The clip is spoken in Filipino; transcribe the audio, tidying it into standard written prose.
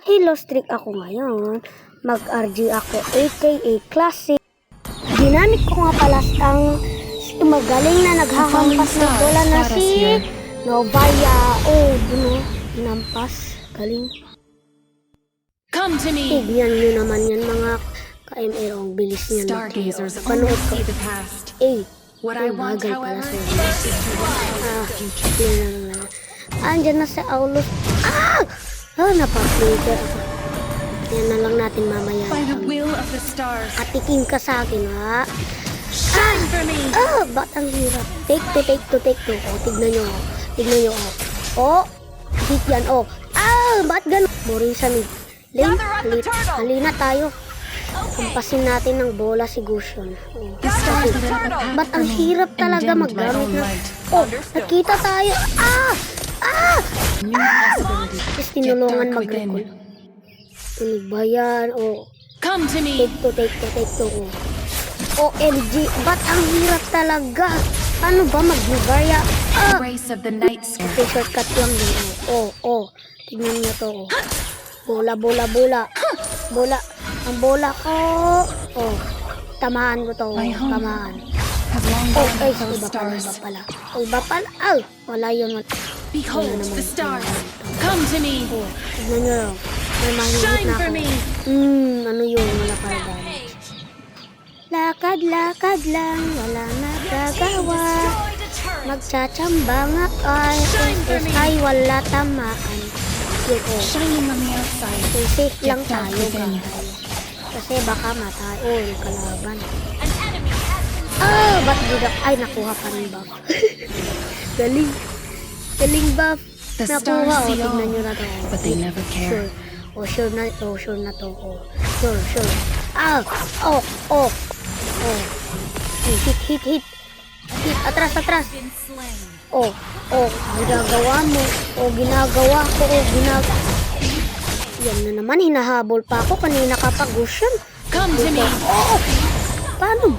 Hello, strict ako ngayon. Mag-RG ako, aka Classic. Ginamit ko nga pala ang magaling na naghahampas ng bola na si Novaya. Oh, ginampas. Galing. Come to me. Tignan nyo naman yan mga ka-ML. Ang bilis niya na. Stargazers Panood only ko. see the past. What I Ay, want, bagal pala however, sa'yo. is to rise. Yan na. Andyan na si Aulus. Napapigil ako. Yan na lang natin mamaya. By the will of the stars. Atikin ka sa akin, ha? Shine for me. Ba't ang hirap? Take two. Tignan nyo. Oh, hit yan, ba't ganun? Boring sa mid. Lane, halina tayo. Kumpasin natin ng bola si Gusion. Ba't ang hirap talaga maggamit ng... Nakita tayo. New possibilities. Tapos Get tinulungan dark mag-recall. within. Ano ba yan? Come to me. Take two. OMG, ba't ang hirap talaga? Paano ba mag-barya? Race of the night sky. Okay, shortcut lang din. Tignan niyo to. Bola. Bola. Ang bola ko. Tamaan ko to. My home Tamaan. has long gone Ay, with those stars. Iba pala. Wala yun. Behold the stars. Come to me. Tignan niyo. May mahigit Shine na for ako. me. Ano yun? Wala para damage. Lakad lang. Wala nagagawa. Magtsatsyamba nga ay wala tamaan. Shining on the outside. Safe lang Get dark tayo within. guys. Kasi baka matay. Yung kalaban. Ba't di ay nakuha pa rin buff. Galing buff. The Nakuha. stars see Tignan all, nyo na to. but they never care. Sure na to. Sure. Sure. Hit. Atras. Ginagawa ko. Yan na naman, hinahabol pa ako. Kanina ka pa, Gusion. Come to me. Paano ba?